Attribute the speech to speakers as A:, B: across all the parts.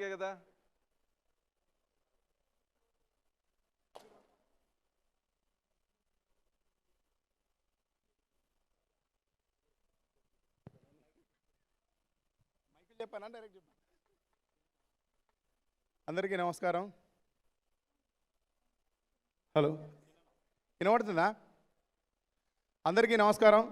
A: కదా.
B: చెప్పాను డైరెక్ట్ చెప్పాను. అందరికీ నమస్కారం. హలో, వినబడుతుందా? అందరికీ నమస్కారం.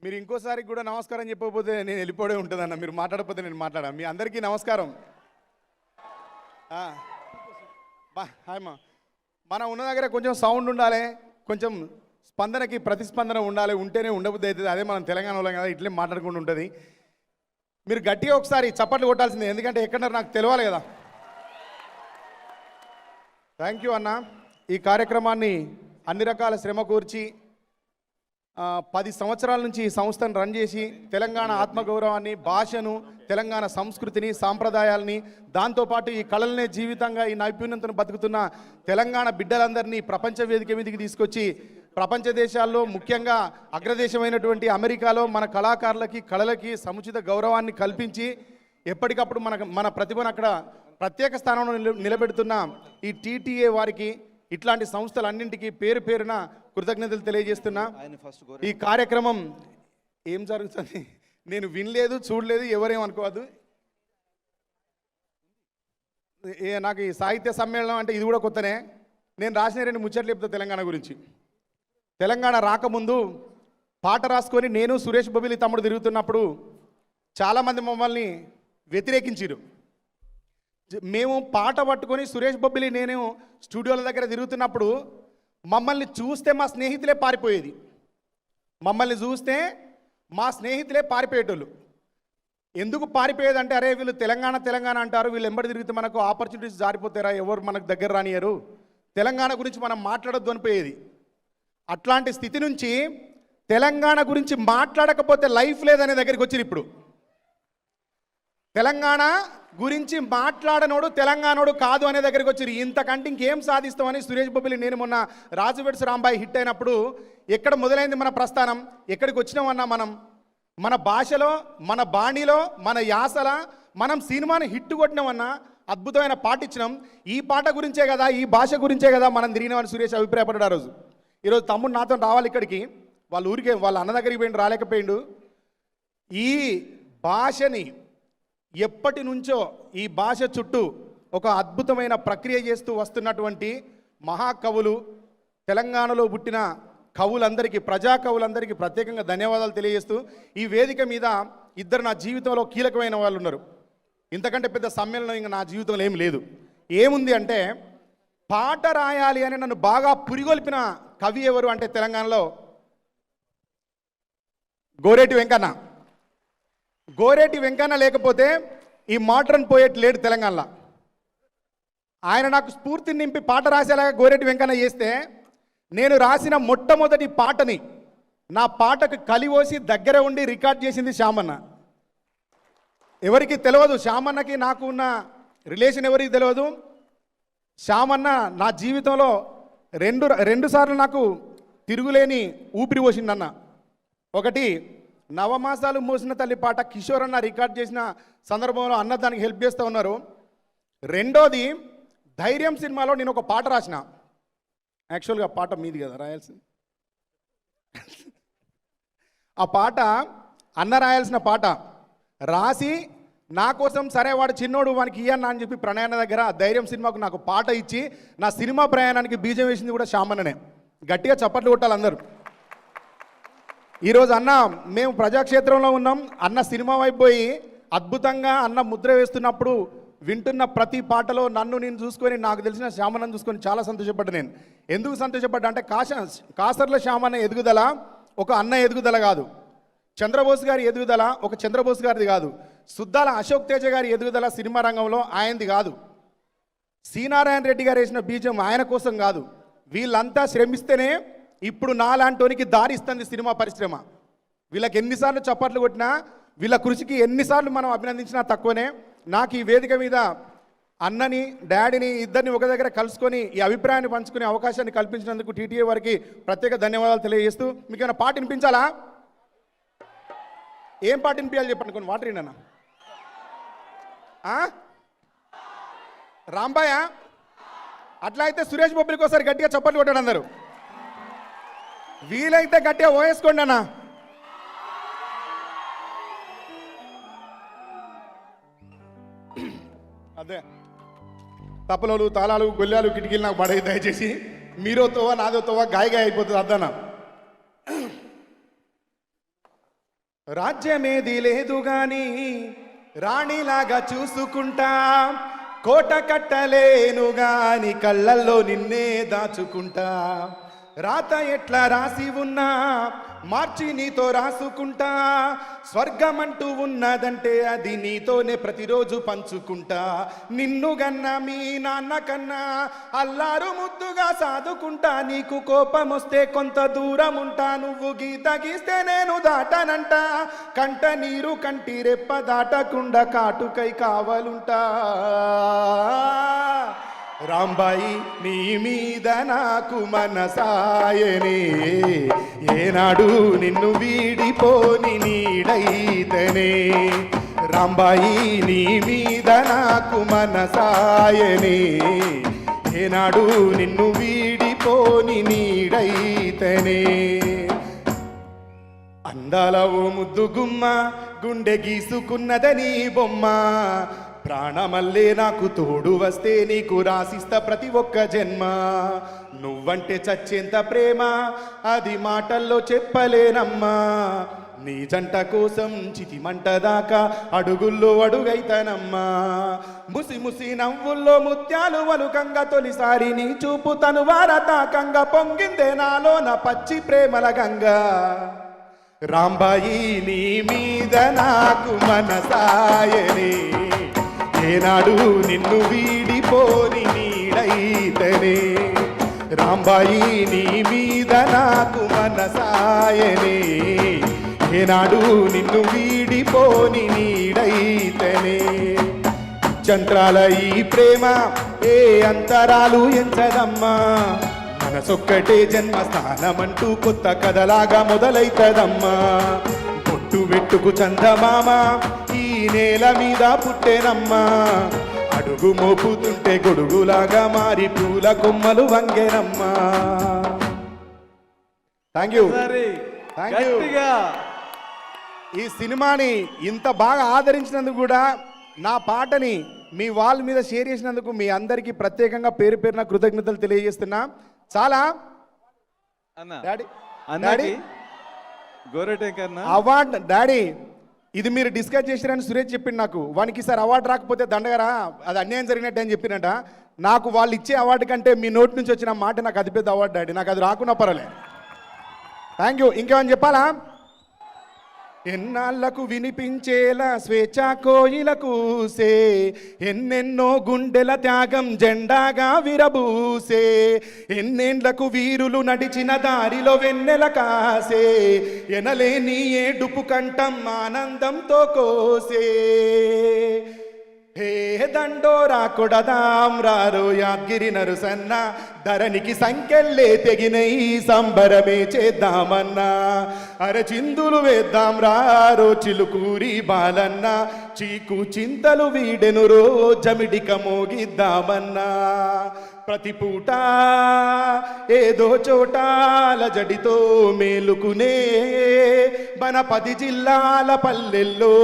B: మీరు ఇంకోసారి కూడా నమస్కారం చెప్పకపోతే నేను వెళ్ళిపోవడే ఉంటుందన్న. మీరు మాట్లాడకపోతే నేను మాట్లాడా. మీ అందరికీ నమస్కారం. హాయ్ మా. మనం ఉన్న దగ్గర కొంచెం సౌండ్ ఉండాలి, కొంచెం స్పందనకి ప్రతిస్పందన ఉండాలి. ఉంటేనే ఉండబుద్ధి అవుతుంది. అదే మనం తెలంగాణ వాళ్ళం కదా, ఇట్లే మాట్లాడుకుంటూ ఉంటుంది. మీరు గట్టిగా ఒకసారి చప్పట్లు కొట్టాల్సిందే, ఎందుకంటే ఎక్కడన్నారు నాకు తెలియాలి కదా. థ్యాంక్ యూ అన్న. ఈ కార్యక్రమాన్ని అన్ని రకాల శ్రమ కూర్చి 10 సంవత్సరాల నుంచి ఈ సంస్థను రన్ చేసి తెలంగాణ ఆత్మగౌరవాన్ని, భాషను, తెలంగాణ సంస్కృతిని, సాంప్రదాయాలని, దాంతోపాటు ఈ కళలనే జీవితంగా ఈ నైపుణ్యతను బతుకుతున్న తెలంగాణ బిడ్డలందరినీ ప్రపంచ వేదిక మీదకి తీసుకొచ్చి ప్రపంచ దేశాల్లో ముఖ్యంగా అగ్రదేశమైనటువంటి అమెరికాలో మన కళాకారులకి, కళలకి సముచిత గౌరవాన్ని కల్పించి ఎప్పటికప్పుడు మన ప్రతిభను అక్కడ ప్రత్యేక స్థానంలో నిలబెడుతున్న ఈ టీటీఏ వారికి, ఇట్లాంటి సంస్థలన్నింటికీ పేరు పేరున కృతజ్ఞతలు తెలియజేస్తున్నా. ఈ కార్యక్రమం ఏం జరుగుతుంది నేను వినలేదు, చూడలేదు, ఎవరేమనుకోవద్దు. నాకు ఈ సాహిత్య సమ్మేళనం అంటే ఇది కూడా కొత్తనే. నేను రాసిన 2 ముచ్చట్లు చెప్తా తెలంగాణ గురించి. తెలంగాణ రాకముందు పాట రాసుకొని నేను సురేష్ బొబిలి తమ్ముడు తిరుగుతున్నప్పుడు చాలామంది మమ్మల్ని వ్యతిరేకించారు. మేము పాట పట్టుకొని సురేష్ బొబ్బిలి నేను స్టూడియోల దగ్గర తిరుగుతున్నప్పుడు మమ్మల్ని చూస్తే మా స్నేహితులే పారిపోయేది. మమ్మల్ని చూస్తే మా స్నేహితులే పారిపోయేటోళ్ళు. ఎందుకు పారిపోయేదంటే, అరే వీళ్ళు తెలంగాణ తెలంగాణ అంటారు, వీళ్ళు ఎంబడి తిరిగితే మనకు ఆపర్చునిటీస్ జారిపోతారా, ఎవరు మనకు దగ్గర రానియరు, తెలంగాణ గురించి మనం మాట్లాడొద్దు అనిపోయేది. అట్లాంటి స్థితి నుంచి తెలంగాణ గురించి మాట్లాడకపోతే లైఫ్ లేదనే దగ్గరికి వచ్చారు. ఇప్పుడు తెలంగాణ గురించి మాట్లాడనోడు తెలంగాణోడు కాదు అనే దగ్గరికి వచ్చారు. ఇంతకంటే ఇంకేం సాధిస్తామని సురేష్ బొబ్బిలి నేను మొన్న రాజువెడ్స్ రాంబాయి హిట్ అయినప్పుడు ఎక్కడ మొదలైంది మన ప్రస్థానం, ఎక్కడికి వచ్చినామన్నా మనం మన భాషలో, మన బాణీలో, మన యాసల మనం సినిమాని హిట్ కొట్టినామన్నా, అద్భుతమైన పాట ఇచ్చినాం. ఈ పాట గురించే కదా, ఈ భాష గురించే కదా మనం తిరిగినామని సురేష్ అభిప్రాయపడ్డాడు. ఆ రోజు ఈరోజు తమ్ముడు నాతో రావాలి ఇక్కడికి, వాళ్ళ ఊరికే వాళ్ళ అన్న దగ్గరికి పోయిండు, రాలేకపోయిండు. ఈ భాషని ఎప్పటి నుంచో ఈ భాష చుట్టూ ఒక అద్భుతమైన ప్రక్రియ చేస్తూ వస్తున్నటువంటి మహాకవులు, తెలంగాణలో పుట్టిన కవులందరికీ, ప్రజా కవులందరికీ ప్రత్యేకంగా ధన్యవాదాలు తెలియజేస్తూ, ఈ వేదిక మీద ఇద్దరు నా జీవితంలో కీలకమైన వాళ్ళు ఉన్నారు. ఇంతకంటే పెద్ద సమ్మేళనం ఇంకా నా జీవితంలో ఏం లేదు. ఏముంది అంటే, పాట రాయాలి అని నన్ను బాగా పురిగొల్పిన కవి ఎవరు అంటే తెలంగాణలో గోరేటి వెంకన్న. గోరేటి వెంకన్న లేకపోతే ఈ మోడ్రన్ పోయెట్ లేడు తెలంగాణలో. ఆయన నాకు స్ఫూర్తిని నింపి పాట రాసేలాగా గోరేటి వెంకన్న చేస్తే, నేను రాసిన మొట్టమొదటి పాటని నా పాటకు కలివోసి దగ్గర ఉండి రికార్డ్ చేసింది శ్యామన్న. ఎవరికి తెలియదు, శ్యామన్నకి నాకు ఉన్న రిలేషన్ ఎవరికి తెలియదు. శ్యామన్న నా జీవితంలో రెండు సార్లు నాకు తిరుగులేని ఊపిరి పోసిందన్న. ఒకటి, నవమాసాలు మోసిన తల్లి పాట కిషోర్ అన్న రికార్డ్ చేసిన సందర్భంలో అన్న దానికి హెల్ప్ చేస్తూ ఉన్నారు. రెండోది, ధైర్యం సినిమాలో నేను ఒక పాట రాసిన. యాక్చువల్గా పాట మీది కదా రాయాల్సింది. ఆ పాట అన్న రాయాల్సిన పాట రాసి నా కోసం, సరే వాడు చిన్నోడు వానికి ఇయ్యన్నా అని చెప్పి ప్రణయాన్న దగ్గర ధైర్యం సినిమాకు నాకు పాట ఇచ్చి నా సినిమా ప్రయాణానికి బీజం వేసింది కూడా శ్యామన్ననే. గట్టిగా చప్పట్లు కొట్టాలి అందరూ. ఈరోజు అన్న మేము ప్రజాక్షేత్రంలో ఉన్నాం. అన్న సినిమా వైపు పోయి అద్భుతంగా అన్న ముద్ర వేస్తున్నప్పుడు వింటున్న ప్రతి పాటలో నన్ను నేను చూసుకొని, నాకు తెలిసిన శ్యామన్నను చూసుకొని చాలా సంతోషపడ్డా. నేను ఎందుకు సంతోషపడ్డా అంటే, కాసర్ల శ్యామన్న ఎదుగుదల ఒక అన్న ఎదుగుదల కాదు, చంద్రబోస్ గారి ఎదుగుదల ఒక చంద్రబోస్ గారిది కాదు, సుద్దాల అశోక్ తేజ గారి ఎదుగుదల సినిమా రంగంలో ఆయనది కాదు, శ్రీనారాయణ రెడ్డి గారు వేసిన బీజం ఆయన కోసం కాదు. వీళ్ళంతా శ్రమిస్తేనే ఇప్పుడు నాలాంటోనికి దారి ఇస్తుంది సినిమా పరిశ్రమ. వీళ్ళకి ఎన్నిసార్లు చప్పట్లు కొట్టినా, వీళ్ళ కృషికి ఎన్నిసార్లు మనం అభినందించినా తక్కువనే. నాకు ఈ వేదిక మీద అన్నని, డాడీని ఇద్దరిని ఒక దగ్గర కలుసుకొని ఈ అభిప్రాయాన్ని పంచుకునే అవకాశాన్ని కల్పించినందుకు టీటీఏ వారికి ప్రత్యేక ధన్యవాదాలు తెలియజేస్తూ, మీకు ఏమైనా పాట వినిపించాలా? ఏం పాట వినిపించాలి చెప్పండి, కొన్ని వాటర్ అన్న. రాంబాయ అట్లా అయితే సురేష్ బొబ్బిలికి ఒకసారి గట్టిగా చప్పట్లు కొట్టాడు అందరు. వీలైతే గట్టిగా ఓయేసుకోండి అన్న. అదే తప్పలోలు తాళాలు గొల్లాలు కిటికీలు నాకు పడే, దయచేసి మీరో తోవా నాదో తోవా గాయగా అయిపోతుంది అద్దన్న. రాజ్యమేది లేదు గాని రాణిలాగా చూసుకుంటా, కోట కట్టలేను గాని కళ్ళల్లో నిన్నే దాచుకుంటా, రాత ఎట్లా రాసి ఉన్నా మార్చి నీతో రాసుకుంటా, స్వర్గమంటూ ఉన్నదంటే అది నీతోనే ప్రతిరోజు పంచుకుంటా, నిన్ను గన్నా మీ నాన్న కన్నా అల్లారు ముద్దుగా సాదుకుంటా, నీకు కోపం వస్తే కొంత దూరం ఉంటా, నువ్వు గీత గీస్తే నేను దాటనంట, కంట నీరు కంటి రెప్ప దాటకుండా కాటుకై కావలుంటా. రాంబాయి నీ మీద నాకు మనసాయనే, ఏనాడు నిన్ను వీడిపోని నీడైతనే, రాంబాయి నీ మీద నాకు మనసాయనే, ఏనాడు నిన్ను వీడిపోని నీడైతనే. అందాల ఓ ముద్దు గుమ్మ గుండె గీసుకున్నదని బొమ్మ, ప్రాణమల్లే నాకు తోడు వస్తే నీకు రాసిస్తా ప్రతి ఒక్క జన్మ, నువ్వంటే చచ్చేంత ప్రేమ అది మాటల్లో చెప్పలేనమ్మా, నీ జంట కోసం చితిమంట దాకా అడుగుల్లో అడుగైతనమ్మా, ముసి ముసి నవ్వుల్లో ముత్యాలు వలుకంగా తొలిసారి నీ చూపు తను వారతాకంగా పొంగిందే నాలో నా పచ్చి ప్రేమల గంగా. రాంబాయి నీ మీద నాకు మనసాయనే, ఏనాడు నిన్ను వీడిపోని నీడైతనే, రాంబాయి నీ మీద నాకు మనసాయనే, ఏనాడు నిన్ను వీడిపోని నీడైతనే. చంత్రాల ఈ ప్రేమ ఏ అంతరాలు ఎంచదమ్మా, మనసొక్కటే జన్మస్థానమంటూ కొత్త కథలాగా మొదలైతదమ్మా, పొట్టు వెట్టుకు చందమామ ఈ నేల మీద పుట్టెనమ్మా, అడుగు మోపుతుంటే గొడుగులాగా మారి పూల కొమ్మలు వంగెనమ్మా. Thank you. ఈ సినిమాని ఇంత బాగా ఆదరించినందుకు కూడా, నా పాటని మీ వాళ్ళ మీద షేర్ చేసినందుకు మీ అందరికీ ప్రత్యేకంగా పేరు పేరున కృతజ్ఞతలు తెలియజేస్తున్నా. చాలా డాడీ అవార్డు డాడీ ఇది మీరు డిస్కస్ చేసిరని సురేష్ చెప్పిండు నాకు. వానికి సార్ అవార్డు రాకపోతే దండగరా, అది అన్యాయం జరిగినట్టు అని చెప్పినట. నాకు వాళ్ళు ఇచ్చే అవార్డు కంటే మీ నోటి నుంచి వచ్చిన మాట నాకు అది పెద్ద అవార్డు డాడీ, నాకు అది రాకున్నా పర్వాలే. Thank you. ఇంకేమని చెప్పాలా? ఎన్నాళ్లకు వినిపించేలా స్వేచ్ఛ కోయిలకూసే, ఎన్నెన్నో గుండెల త్యాగం జెండాగా విరబూసే, ఎన్నేండ్లకు వీరులు నడిచిన దారిలో వెన్నెల కాసే, ఎనలేని ఏడుపు కంఠం ఆనందంతో కోసే. హే దండోరా కొడదాం రారో యాద్గిరి నరుసన్న, ధరణికి సంకెళ్ళే తెగినై సంబరమే చేద్దామన్నా, అరచిందులు వేద్దాం రారో చిలుకూరి బాలన్న, చీకు చింతలు వీడెను రో జమిడిక మోగిద్దామన్నా, ప్రతి పూట ఏదో చోటాల జడితో మేలుకునే మన 10 జిల్లాల పల్లెల్లో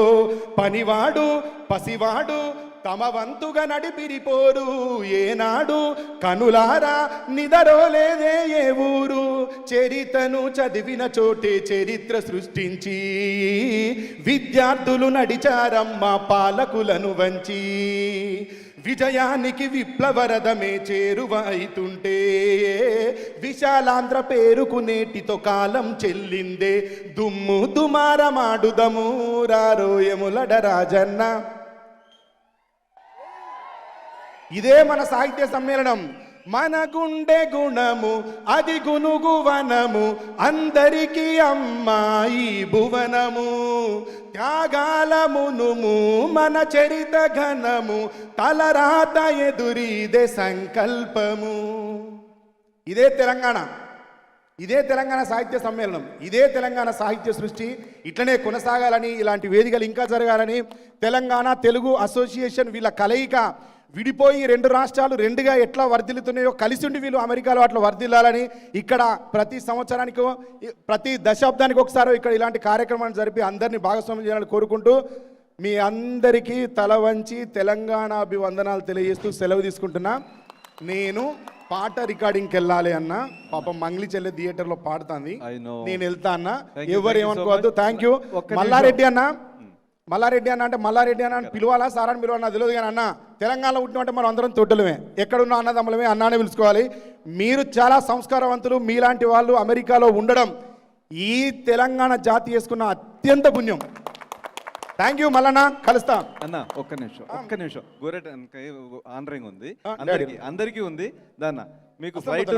B: పనివాడు పసివాడు తమ వంతుగా నడిపిరిపోరు ఏనాడు, కనులారా నిదరోలేదే ఏ ఊరు, చరితను చదివిన చోటే చరిత్ర సృష్టించి విద్యార్థులు నడిచారమ్మ పాలకులను వంచి, విజయానికి విప్లవరథమే చేరువ అయితుంటే విశాలాంధ్ర పేరుకు నేటితో కాలం చెల్లిందే, దుమ్ము దుమారమాడుదము రారోయములడ రాజన్న. ఇదే మన సాహిత్య సమ్మేళనం. మన గుండె గుణము అది గునుగు వనము, అందరికీ అమ్మాయి భువనము, త్యాగాల మునుము మన చరిత ఘనము, తలరాత ఎదురీదే సంకల్పము. ఇదే తెలంగాణ. ఇదే తెలంగాణ సాహిత్య సమ్మేళనం, ఇదే తెలంగాణ సాహిత్య సృష్టి ఇట్లనే కొనసాగాలని, ఇలాంటి వేదికలు ఇంకా జరగాలని, తెలంగాణ తెలుగు అసోసియేషన్ వీళ్ళ కలయిక విడిపోయి రెండు రాష్ట్రాలు రెండుగా ఎట్లా వర్ధిల్లుతున్నాయో కలిసి ఉండి వీళ్ళు అమెరికాలో అట్లా వర్ధిల్లాలని, ఇక్కడ ప్రతి సంవత్సరానికో ప్రతి దశాబ్దానికి ఒకసారి ఇక్కడ ఇలాంటి కార్యక్రమాన్ని జరిపి అందరినీ భాగస్వామ్యం చేయాలని కోరుకుంటూ మీ అందరికీ తల వంచి తెలంగాణ అభివందనాలు తెలియజేస్తూ సెలవు తీసుకుంటున్నా. నేను పాట రికార్డింగ్కి వెళ్ళాలి అన్న, పాపం మంగ్లీ చెల్లె థియేటర్లో పాడుతుంది, నేను వెళ్తా అన్న, ఎవరు ఏమనుకోవద్దు. Thank you. మల్లారెడ్డి అన్న, మల్లారెడ్డి అన్న అంటే మల్లారెడ్డి అన్న పిలవాలా సారాన్ని పిలవాలా తెలియదు కానీ అన్న తెలంగాణలో పుట్టినట్టే మనం అందరం తొట్టులమే, ఎక్కడున్న అన్నదమ్ములమే, అన్నానే పిలుచుకోవాలి. మీరు చాలా సంస్కారవంతులు, మీలాంటి వాళ్ళు అమెరికాలో ఉండడం ఈ తెలంగాణ జాతి చేసుకున్న అత్యంత పుణ్యం. థ్యాంక్ యూ మల్లన్న, కలుస్తా
A: అన్న. ఒక్క నిమిషం గోరెట్ ఆనరింగ్ ఉంది, అందరికీ ఉంది దాన్న. మీకు ఫ్లైట్